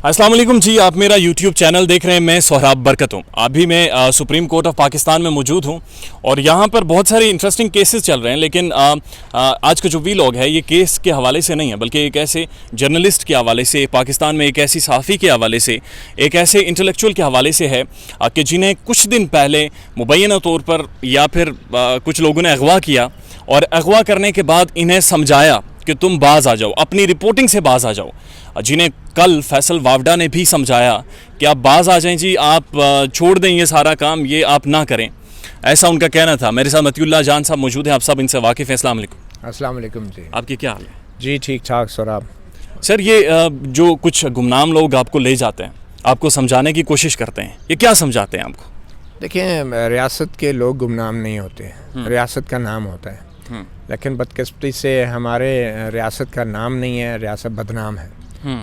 अस्सलाम वालेकुम जी, आप मेरा YouTube चैनल देख रहे हैं। मैं सोहराब बरकत हूँ। अभी मैं सुप्रीम कोर्ट ऑफ पाकिस्तान में मौजूद हूँ और यहाँ पर बहुत सारे इंटरेस्टिंग केसेस चल रहे हैं। लेकिन आज का जो वीलॉग है ये केस के हवाले से नहीं है, बल्कि एक ऐसे जर्नलिस्ट के हवाले से, पाकिस्तान में एक ऐसी सहाफ़ी के हवाले से, एक ऐसे इंटेलेक्चुअल के हवाले से है कि जिन्हें कुछ दिन पहले मुबैना तौर पर या फिर कुछ लोगों ने अगवा किया और अगवा करने के बाद इन्हें समझाया कि तुम बाज़ आ जाओ, अपनी रिपोर्टिंग से बाज़ आ जाओ। जिन्हें कल फैसल वावडा ने भी समझाया कि आप बाज़ आ जाएं जी, आप छोड़ दें ये सारा काम, ये आप ना करें, ऐसा उनका कहना था। मेरे साथ मतियुल्लाह जान साहब मौजूद हैं, आप सब इनसे वाकिफ़ हैं। अस्सलाम वालेकुम। अस्सलाम वालेकुम जी। आपकी क्या हाल है? जी ठीक ठाक सोहराब। सर, ये जो कुछ गुमनाम लोग आपको ले जाते हैं, आपको समझाने की कोशिश करते हैं, ये क्या समझाते हैं आपको? देखिए, रियासत के लोग गुमनाम नहीं होते, रियासत का नाम होता है। लेकिन बदकिस्मती से हमारे रियासत का नाम नहीं है, रियासत बदनाम है।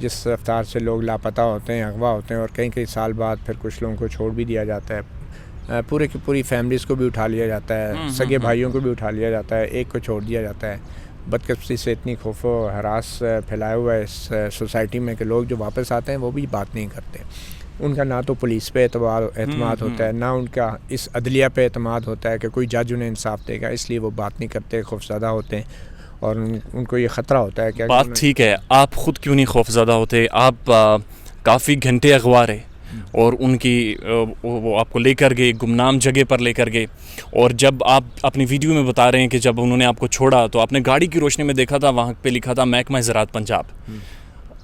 जिस रफ्तार से लोग लापता होते हैं, अगवा होते हैं और कई कई साल बाद फिर कुछ लोगों को छोड़ भी दिया जाता है, पूरे की पूरी फैमिलीज़ को भी उठा लिया जाता है, सगे भाइयों को भी उठा लिया जाता है, एक को छोड़ दिया जाता है। बदकिस्मती से इतनी खौफ व हरास फैलाया हुआ है इस सोसाइटी में कि लोग जो वापस आते हैं वो भी बात नहीं करते। उनका ना तो पुलिस पे एतमाद होता है, ना उनका इस अदलिया पे एतमाद होता है कि कोई जज उन्हें इंसाफ देगा, इसलिए वो बात नहीं करते, खौफज़दा होते हैं और उनको ये ख़तरा होता है कि बात ठीक है, आप ख़ुद क्यों नहीं खौफज़दा होते? आप काफ़ी घंटे अगवा रहे और उनकी वो आपको लेकर गए, गुमनाम जगह पर लेकर गए, और जब आप अपनी वीडियो में बता रहे हैं कि जब उन्होंने आपको छोड़ा तो आपने गाड़ी की रोशनी में देखा था, वहाँ पे लिखा था महकमा ज़राअत पंजाब।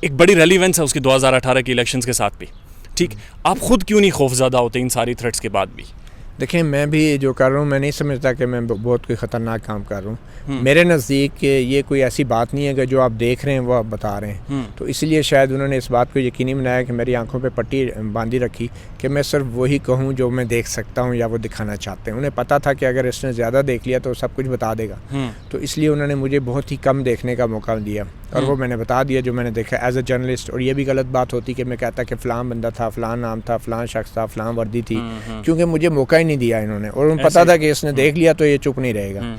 एक बड़ी रेलिवेंस है उसकी 2018 के इलेक्शंस के साथ भी। ठीक, आप ख़ुद क्यों नहीं खौफज़दा होते इन सारी थ्रेट्स के बाद भी? देखिए, मैं भी जो कर रहा हूँ, मैं नहीं समझता कि मैं बहुत कोई ख़तरनाक काम कर रहा हूँ। मेरे नज़दीक ये कोई ऐसी बात नहीं है कि जो आप देख रहे हैं वो आप बता रहे हैं। तो इसलिए शायद उन्होंने इस बात को यकीनी बनाया कि मेरी आंखों पे पट्टी बांधी रखी कि मैं सिर्फ वही कहूँ जो मैं देख सकता हूँ या वो दिखाना चाहते हैं। उन्हें पता था कि अगर इसने ज़्यादा देख लिया तो सब कुछ बता देगा, तो इसलिए उन्होंने मुझे बहुत ही कम देखने का मौका दिया और वो मैंने बता दिया जो मैंने देखा एज ए जर्नलिस्ट। और ये भी गलत बात होती कि मैं कहता कि फ़लाँ बंदा था, फ़लाँ नाम था, फ़लाँ शख्स था, फ़लाँ वर्दी थी, क्योंकि मुझे मौका ही नहीं दिया इन्होंने और उन्हें पता था कि इसने देख लिया तो ये चुप नहीं रहेगा।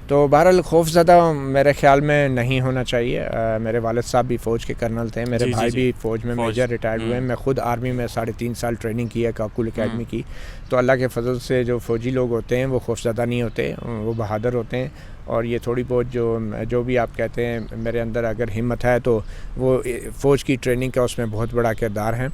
तो बहरहाल खौफज़दा मेरे ख्याल में नहीं होना चाहिए। मेरे वालिद साहब भी फ़ौज के कर्नल थे, मेरे भाई भी फ़ौज में मेजर रिटायर्ड हुए हैं। मैं ख़ुद आर्मी में 3.5 साल ट्रेनिंग की है, काकुल अकेडमी की। तो अल्लाह के फजल से जो फ़ौजी लोग होते हैं वो खौफज़दा नहीं होते, वो बहादुर होते हैं। और ये थोड़ी बहुत जो भी आप कहते हैं, मेरे अंदर अगर हिम्मत है तो वो फ़ौज की ट्रेनिंग का उसमें बहुत बड़ा किरदार है।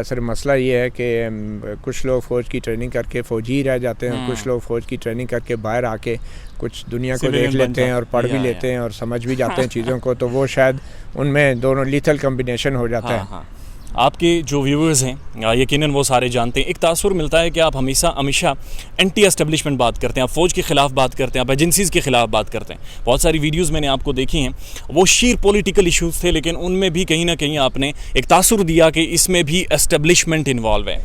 सर, मसला ये है कि कुछ लोग फ़ौज की ट्रेनिंग करके फ़ौजी ही रह जाते हैं, कुछ लोग फ़ौज की ट्रेनिंग करके बाहर आके कुछ दुनिया को देख लेते हैं और पढ़ भी लेते हैं और समझ भी जाते हैं चीज़ों को, तो वो शायद उनमें दोनों लीथल कम्बिनेशन हो जाता है। आपके जो व्यूअर्स हैं यकीनन वो सारे जानते हैं, एक तासुर मिलता है कि आप हमेशा एंटी एस्टेब्लिशमेंट बात करते हैं, आप फ़ौज के ख़िलाफ़ बात करते हैं, आप एजेंसीज़ के ख़िलाफ़ बात करते हैं। बहुत सारी वीडियोज़ मैंने आपको देखी हैं, वो शीर पॉलिटिकल इशूज़ थे, लेकिन उनमें भी कहीं ना कहीं आपने एक तासुर दिया कि इसमें भी एस्टेब्लिशमेंट इन्वॉल्व है।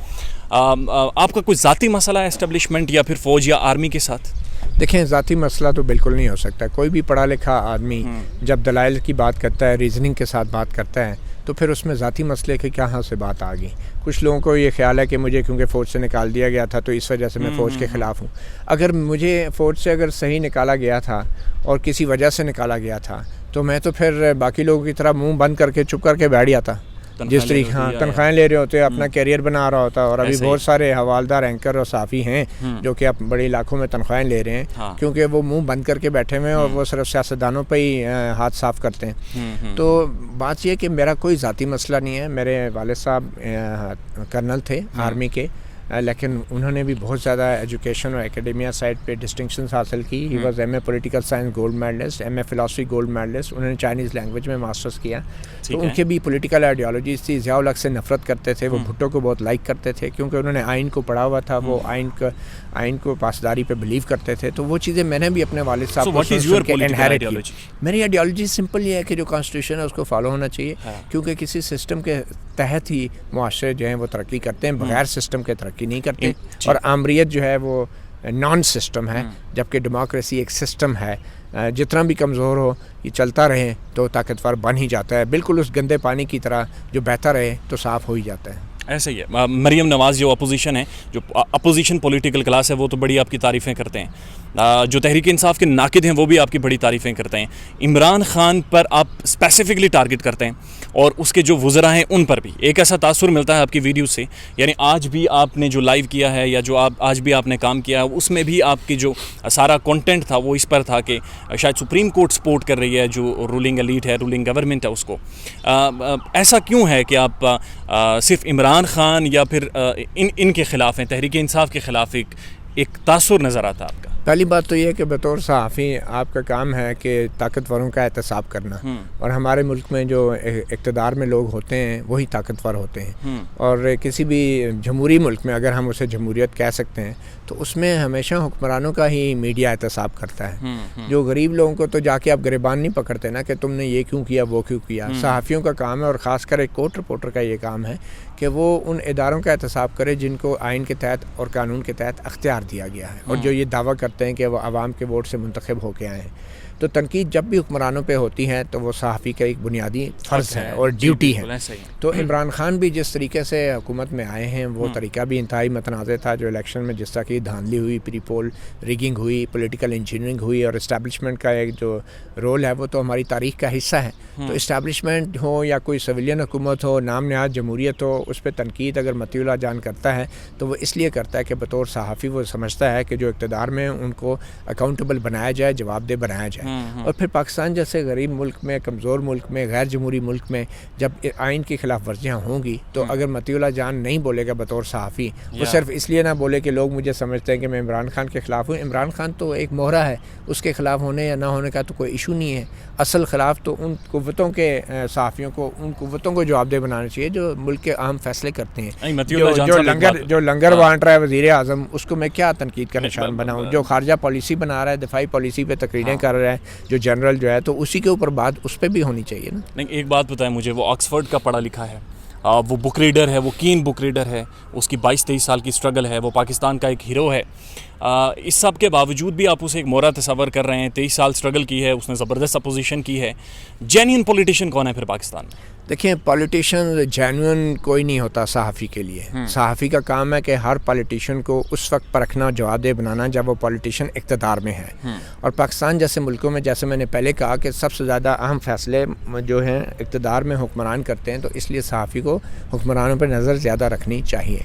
आपका कोई ज़ाती मसला है एस्टेब्लिशमेंट या फिर फ़ौज या आर्मी के साथ? देखें, ज़ाती मसला तो बिल्कुल नहीं हो सकता। कोई भी पढ़ा लिखा आदमी जब दलाइल की बात करता है, रीज़निंग के साथ बात करता है, तो फिर उसमें ज़ाती मसले की कहाँ से बात आ गई? कुछ लोगों को ये ख्याल है कि मुझे क्योंकि फ़ौज से निकाल दिया गया था तो इस वजह से मैं फ़ौज के ख़िलाफ़ हूँ। अगर मुझे फ़ौज से अगर सही निकाला गया था और किसी वजह से निकाला गया था तो मैं तो फिर बाकी लोगों की तरह मुँह बंद करके चुप करके बैठ जाता। जिस तरीके तनख्वाहें ले रहे होते, अपना कैरियर बना रहा होता। और अभी बहुत सारे हवालदार, एंकर और साफ़ी हैं जो कि अब बड़े लाखों में तनख्वाहें ले रहे हैं, क्योंकि वो मुंह बंद करके बैठे हुए हैं और वो सिर्फ सियासतदानों पे ही हाथ साफ़ करते हैं। तो बात यह कि मेरा कोई ज़ाती मसला नहीं है। मेरे वालिद साहब कर्नल थे आर्मी के, लेकिन उन्होंने भी बहुत ज़्यादा एजुकेशन और एकेडेमिया साइड पे डिस्टिंक्शंस हासिल की। He was MA political science gold medalist, MA philosophy gold medalist. उन्होंने चाइनीज़ लैंग्वेज में मास्टर्स किया। तो उनके भी पॉलिटिकल आइडियोलॉजीज़ थी। ज़ियाउल हक से नफ़रत करते थे, वो भुट्टो को बहुत लाइक करते थे क्योंकि उन्होंने आइन को पढ़ा हुआ था, वो आइन को पासदारी पे बिलीव करते थे। तो वो चीज़ें मैंने भी अपने वालिद साहब को इनहेरिट की। मेरी आइडियोलॉजी सिंपल ये है कि जो कॉन्स्टिट्यूशन है उसको फॉलो होना चाहिए, क्योंकि किसी सिस्टम के तहत ही मुआशरे जो हैं वो तरक्की करते हैं, बगैर सिस्टम के तरक्की नहीं करते। और आमरीत जो है वो नॉन सिस्टम है, जबकि डेमोक्रेसी एक सिस्टम है। जितना भी कमज़ोर हो ये चलता रहे तो ताकतवर बन ही जाता है, बिल्कुल उस गंदे पानी की तरह जो बहता रहे तो साफ़ हो ही जाता है। ऐसे ही है। मरीम नवाज़ जो अपोजिशन है, जो अपोजिशन पॉलिटिकल क्लास है, वो तो बड़ी आपकी तारीफ़ें करते हैं। जो तहरीक इंसाफ के नाकिद हैं वो भी आपकी बड़ी तारीफ़ें करते हैं। इमरान खान पर आप स्पेसिफिकली टारगेट करते हैं और उसके जो वज़रा हैं उन पर भी एक ऐसा तासुर मिलता है आपकी वीडियो से। यानी आज भी आपने जो लाइव किया है या जो आज भी आपने काम किया है, उसमें भी आपकी जो सारा कंटेंट था वो इस पर था कि शायद सुप्रीम कोर्ट सपोर्ट कर रही है जो रूलिंग एलीट है, रूलिंग गवर्नमेंट है उसको। ऐसा क्यों है कि आप सिर्फ इमरान खान या फिर इनके ख़िलाफ़ हैं, तहरीक इंसाफ के ख़िलाफ़ एक तासुर नज़र आता है आपका? पहली बात तो ये है कि बतौर सहाफ़ी आपका काम है कि ताकतवरों का एहतसाब करना, और हमारे मुल्क में जो इक़्तिदार में लोग होते हैं वही ताकतवर होते हैं। और किसी भी जमहूरी मुल्क में, अगर हम उसे जमहूरियत कह सकते हैं, तो उसमें हमेशा हुक्मरानों का ही मीडिया एहतसाब करता है। जो गरीब लोगों को तो जाके आप गिरबान नहीं पकड़ते ना कि तुमने ये क्यों किया, वो क्यों किया। सहाफ़ियों का काम है, और ख़ासकर एक कोर्ट रिपोर्टर का ये काम है कि वो उन इदारों का एहतसाब करे जिनको आइन के तहत और कानून के तहत अख्तियार दिया गया है, और जो ये दावा करते हैं कि वो आवाम के वोट से मुंतखब होके आए हैं। तो तनकीद जब भी हुक्मरानों पे होती है तो वो सहाफ़ी का एक बुनियादी फ़र्ज़ है और ड्यूटी है। तो इमरान खान भी जिस तरीके से हुकूमत में आए हैं वो तरीका भी इंतहाई मतनाज़ था। जो इलेक्शन में जिस तरह की धांधली हुई, प्री पोल रिगिंग हुई, पॉलिटिकल इंजीनियरिंग हुई, और इस्टेब्लिशमेंट का एक जो रोल है वो तो हमारी तारीख़ का हिस्सा है। तो इस्टेब्लिशमेंट हो या कोई सिविलियन हुकूमत हो, नाम नहाद जमहूरियत हो, उस पर तनकीद अगर मतीउल्लाह जान करता है तो वो इसलिए करता है कि बतौर सहाफ़ी वो समझता है कि जो इक़्तिदार में उनको अकाउंटेबल बनाया जाए, जवाबदेह बनाया जाए। और फिर पाकिस्तान जैसे गरीब मुल्क में, कमज़ोर मुल्क में, गैर जमहूरी मुल्क में जब आइन की खिलाफ वर्जियाँ होंगी तो अगर मतीउल्लाह जान नहीं बोलेगा बतौर सहाफ़ी, वो सिर्फ इसलिए ना बोले कि लोग मुझे समझते हैं कि मैं इमरान खान के ख़िलाफ़ हूँ। इमरान खान तो एक मोहरा है, उसके ख़िलाफ़ होने या ना होने का तो कोई इशू नहीं है। असल ख़िलाफ़ तो उन कुव्वतों के सहाफ़ियों को, उन कुव्वतों को जवाबदेह बनाना चाहिए जो मुल्क के अहम फैसले करते हैं। जो लंगर बांट रहा है वज़ीर आज़म, उसको मैं क्या तनकीद का निशान बनाऊँ? जो खारजा पॉलिसी बना रहा है, दिफाई पॉलिसी पे तकरीरें कर रहा है जो जनरल जो है, तो उसी के ऊपर बात उस पर भी होनी चाहिए ना। नहीं, एक बात बताएं मुझे, वो ऑक्सफोर्ड का पढ़ा लिखा है, वो बुक रीडर है, वो कीन बुक रीडर है, उसकी 22-23 साल की स्ट्रगल है, वो पाकिस्तान का एक हीरो है। इस सब के बावजूद भी आप उसे एक मोहरा तस्वर कर रहे हैं। 23 साल स्ट्रगल की है उसने, ज़बरदस्त अपोजिशन की है। जेन्युइन पॉलिटिशियन कौन है फिर पाकिस्तान में? देखिए, पॉलिटिशियन जेन्युइन कोई नहीं होता सहाफ़ी के लिए। सहाफ़ी का काम है कि हर पॉलिटिशियन को उस वक्त परखना, जवाबदेह बनाना जब वो पॉलिटिशियन इक़्तिदार में है। और पाकिस्तान जैसे मुल्कों में, जैसे मैंने पहले कहा कि सबसे ज़्यादा अहम फ़ैसले जो हैं इक़्तिदार में हुक्मरान करते हैं, तो इसलिए सहाफ़ी को हुक्मरानों पर नज़र ज़्यादा रखनी चाहिए।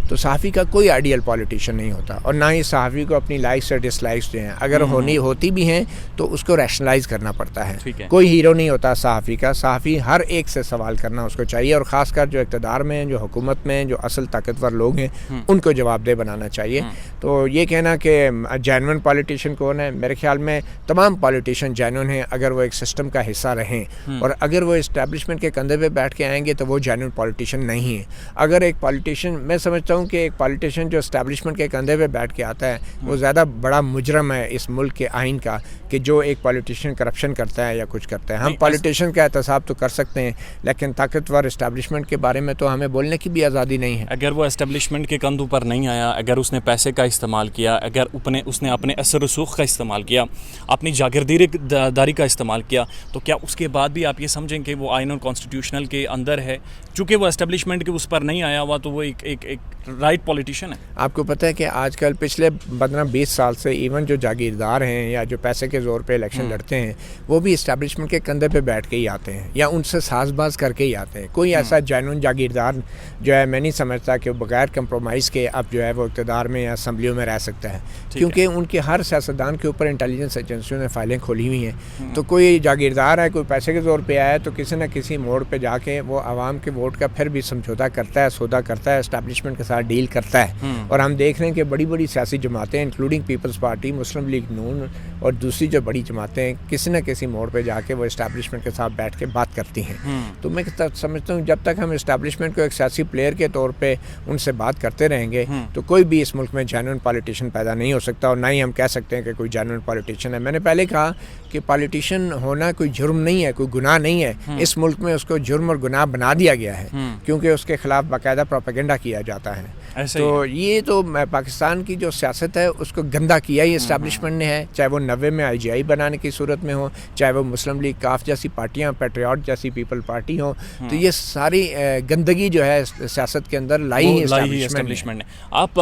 तो सहाफ़ी का कोई आइडियल पॉलिटिशियन नहीं होता, और ना ही सहाफ़ी को अपनी लाइक्स और डिसलाइक्स जो हैं, अगर होती भी हैं तो उसको रैशनलाइज करना पड़ता है। कोई हीरो नहीं होता सहाफ़ी का। सहाफ़ी हर एक से सवाल करना उसको चाहिए, और ख़ासकर जो इक़्तिदार में हैं, जो हुकूमत में हैं, जो असल ताकतवर लोग हैं, उनको जवाबदेह बनाना चाहिए। तो ये कहना कि जेन्युइन पॉलिटिशियन कौन है, मेरे ख्याल में तमाम पॉलिटिशियन जेन्युइन हैं अगर वो एक सिस्टम का हिस्सा रहें, और अगर वो इस्टेब्लिशमेंट के कंधे पे बैठ के आएंगे तो वो जेन्युइन पॉलिटिशियन नहीं है। अगर एक पॉलिटिशियन, मैं समझता हूँ कि एक पॉलिटिशियन जो इस्टेब्लिशमेंट के कंधे पे बैठ के आता है वो ज़्यादा बड़ा मुजरम है इस मुल्क के आइन का, कि जो एक पॉलिटिशियन करप्शन करता है या कुछ करता है। हम पॉलिटिशियन का एहतसाब तो कर सकते हैं, लेकिन ताकतवर इस्टेब्लिशमेंट के बारे में तो हमें बोलने की भी आज़ादी नहीं है। अगर वो इस्टेब्लिशमेंट के कंधों पर नहीं आया, अगर उसने पैसे का इस्तेमाल किया, अगर उसने अपने असर रसूख का इस्तेमाल किया, अपनी जागीरदारी का इस्तेमाल किया, तो क्या उसके बाद भी आप ये समझें कि वो आइन और कॉन्स्टिट्यूशनल के अंदर है? चूँकि वो इस्टेब्लिशमेंट के उस पर नहीं आया हुआ तो वो एक राइट पॉलिटिशियन है। आपको पता है कि आजकल पिछले 15-20 साल से इवन जो जागीरदार हैं या जो पैसे के ज़ोर पे इलेक्शन लड़ते हैं, वो भी इस्टेब्लिशमेंट के कंधे पे बैठ के ही आते हैं या उनसे साजबाज करके ही आते हैं। कोई ऐसा जेन्युइन जागीरदार जो है, मैं नहीं समझता कि बगैर कंप्रोमाइज़ के अब जो है वो इक़्तिदार में या असम्बलियों में रह सकता है, क्योंकि उनके हर सियासतदान के ऊपर इंटेलिजेंस एजेंसियों ने फाइलें खोली हुई हैं। तो कोई जागीरदार है, कोई पैसे के ज़ोर पर आया है, तो किसी न किसी मोड़ पर जाके वो आवाम के वोट का फिर भी समझौता करता है, सौदा करता है, इस्टेब्लिशमेंट के साथ डील करता है। और हम देख रहे हैं कि बड़ी बड़ी सियासी जमातें, इंक्लूडिंग पीपल्स पार्टी, मुस्लिम लीग नून और दूसरी जो बड़ी जमातें, किसी न किसी मोड़ पे जाके वो इस्टेब्लिशमेंट के साथ बैठ के बात करती हैं। तो मैं समझता हूँ जब तक हम इस्टेब्लिशमेंट को एक सियासी प्लेयर के तौर पे उनसे बात करते रहेंगे तो कोई भी इस मुल्क में जेन्युइन पॉलिटिशियन पैदा नहीं हो सकता, और ना ही हम कह सकते हैं कि कोई जेन्युइन पॉलिटिशियन है। मैंने पहले कहा कि पॉलिटिशियन होना कोई जुर्म नहीं है, कोई गुनाह नहीं है। इस मुल्क में उसको जुर्म और गुनाह बना दिया गया है, क्योंकि उसके खिलाफ बाकायदा प्रोपेगेंडा किया जाता है। ऐसे ही तो ये तो पाकिस्तान की जो सियासत है उसको गंदा किया ही इस्टेब्लिशमेंट ने है, चाहे वो 90 में IGI बनाने की सूरत में हो, चाहे वो मुस्लिम लीग काफ जैसी पार्टियाँ, पेट्रियाट जैसी पीपल पार्टी हो, तो ये सारी गंदगी जो है सियासत के अंदर लाई ही एस्टेब्लिशमेंट ने। आप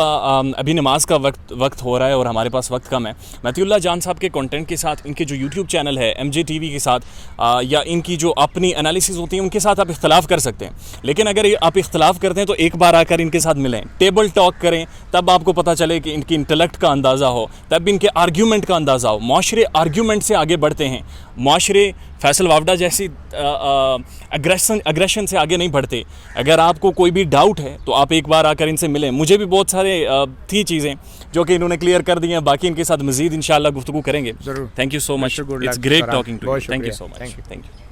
अभी नमाज का वक्त हो रहा है और हमारे पास वक्त कम है। मतीउल्लाह जान साहब के कंटेंट के साथ, इनके जो यूट्यूब चैनल है MJ TV के साथ, या इनकी जो अपनी एनालिसिस होती है उनके साथ आप इख्तलाफ कर सकते हैं, लेकिन अगर आप इख्तलाफ करते हैं तो एक बार आकर इनके साथ मिलें, टेबल टॉक करें, तब आपको पता चले कि इनकी इंटेलेक्ट का अंदाज़ा हो, तब इनके आर्ग्यूमेंट का अंदाज़ा हो। माशरे आर्ग्यूमेंट से आगे बढ़ते हैं, माशरे फैसल वावडा जैसी अग्रेशन से आगे नहीं बढ़ते। अगर आपको कोई भी डाउट है तो आप एक बार आकर इनसे मिलें। मुझे भी बहुत सारे थी चीज़ें जो कि इन्होंने क्लियर कर दी हैं, बाकी इनके साथ मज़ीद इंशाल्लाह गुफ्तगू करेंगे। ज़रूर। Thank you so much, it's great talking to you, thank you so much, thank you.